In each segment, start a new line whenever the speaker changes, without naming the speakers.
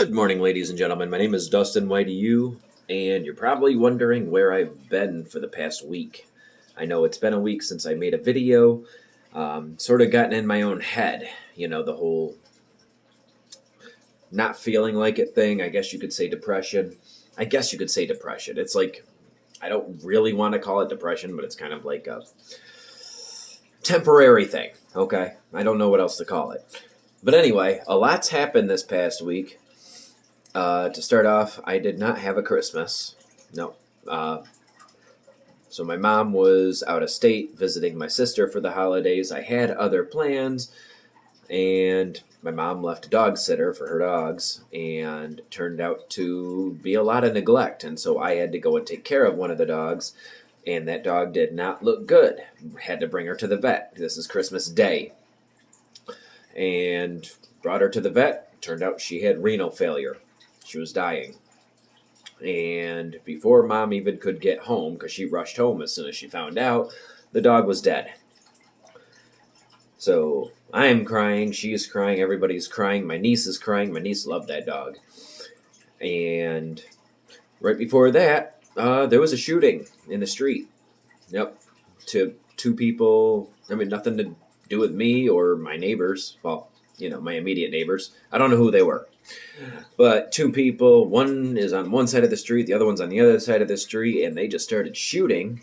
Good morning, ladies and gentlemen. My name is Dustin YDU, and you're probably wondering where I've been for the past week. I know it's been a week since I made a video, sort of gotten in my own head, the whole not feeling like it thing. I guess you could say depression. It's like, I don't really want to call it depression, but it's kind of like a temporary thing, okay? I don't know what else to call it. But anyway, a lot's happened this past week. To start off, I did not have a Christmas. No. So my mom was out of state visiting my sister for the holidays. I had other plans, and my mom left a dog sitter for her dogs, and it turned out to be a lot of neglect. And so I had to go and take care of one of the dogs, and that dog did not look good. Had to bring her to the vet. This is Christmas Day. And brought her to the vet. Turned out she had renal failure. She was dying. And before Mom even could get home, because she rushed home as soon as she found out, the dog was dead. So I am crying, she is crying, everybody's crying, my niece is crying. My niece loved that dog. And right before that, there was a shooting in the street. Yep. To two people, nothing to do with me or my neighbors. Well, my immediate neighbors. I don't know who they were. But two people, one is on one side of the street, the other one's on the other side of the street, and they just started shooting.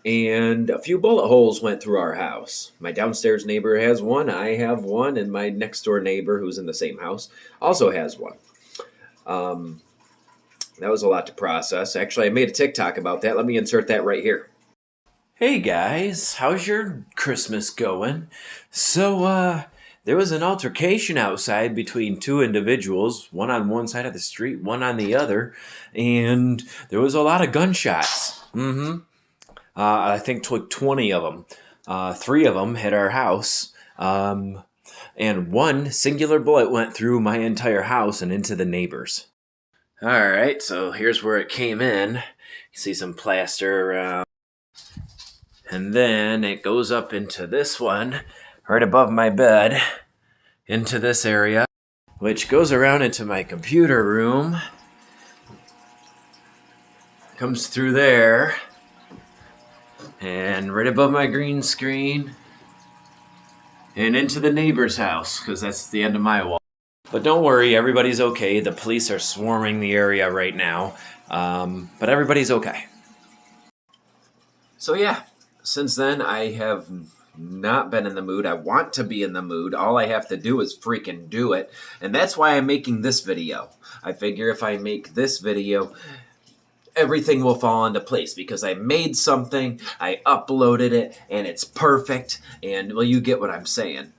And a few bullet holes went through our house. My downstairs neighbor has one, I have one, and my next door neighbor, who's in the same house, also has one. That was a lot to process. Actually, I made a TikTok about that. Let me insert that right here. Hey guys, how's your Christmas going? So, there was an altercation outside between two individuals, one on one side of the street, one on the other, and there was a lot of gunshots. I think like 20 of them. 3 of them hit our house, and one singular bullet went through my entire house and into the neighbors. All right, so here's where it came in. You see some plaster around. And then it goes up into this one, right above my bed, into this area, which goes around into my computer room, comes through there, and right above my green screen, and into the neighbor's house, because that's the end of my wall. But don't worry, everybody's okay. The police are swarming the area right now, but everybody's okay. So yeah. Since then, I have not been in the mood. I want to be in the mood. All I have to do is freaking do it. And that's why I'm making this video. I figure if I make this video, everything will fall into place because I made something, I uploaded it, and it's perfect. And, well, you get what I'm saying.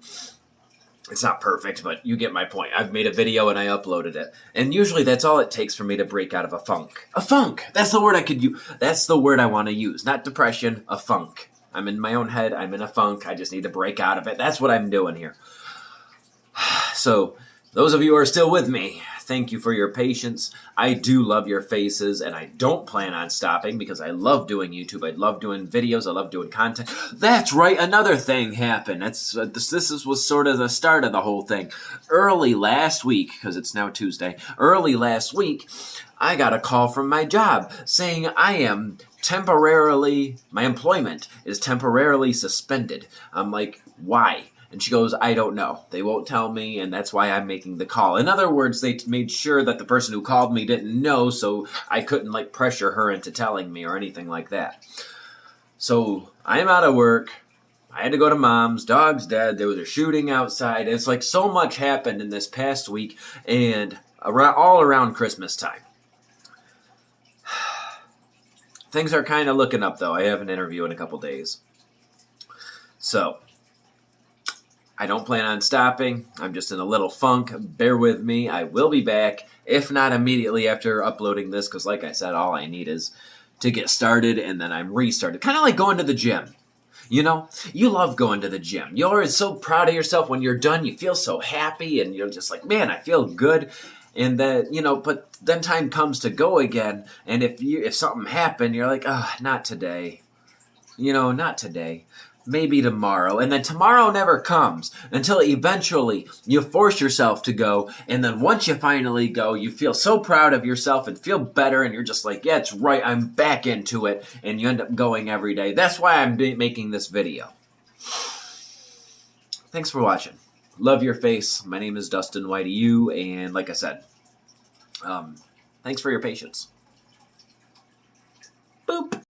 It's not perfect, but you get my point. I've made a video and I uploaded it. And usually that's all it takes for me to break out of a funk. A funk! That's the word I could use. That's the word I want to use. Not depression, a funk. I'm in my own head. I'm in a funk. I just need to break out of it. That's what I'm doing here. So, those of you who are still with me, thank you for your patience. I do love your faces, and I don't plan on stopping because I love doing YouTube. I love doing videos. I love doing content. That's right. Another thing happened. This was sort of the start of the whole thing. Early last week, because it's now Tuesday, early last week, I got a call from my job saying my employment is temporarily suspended. I'm like, why? And she goes, I don't know. They won't tell me, and that's why I'm making the call. In other words, they made sure that the person who called me didn't know, so I couldn't, pressure her into telling me or anything like that. So I'm out of work. I had to go to Mom's. Dog's dead. There was a shooting outside. It's like so much happened in this past week, and all around Christmas time. Things are kind of looking up, though. I have an interview in a couple days. So I don't plan on stopping. I'm just in a little funk. Bear with me. I will be back, if not immediately after uploading this, because like I said, all I need is to get started, and then I'm restarted. Kind of like going to the gym. You love going to the gym. You're so proud of yourself when you're done. You feel so happy, and you're just like, man, I feel good. And then, but then time comes to go again, and if something happened, you're like, not today. Not today. maybe tomorrow, and then tomorrow never comes until eventually you force yourself to go, and then once you finally go, you feel so proud of yourself and feel better, and you're just like, yeah, it's right, I'm back into it, and you end up going every day. That's why I'm making this video. Thanks for watching. Love your face. My name is Dustin YDU, and like I said, thanks for your patience. Boop.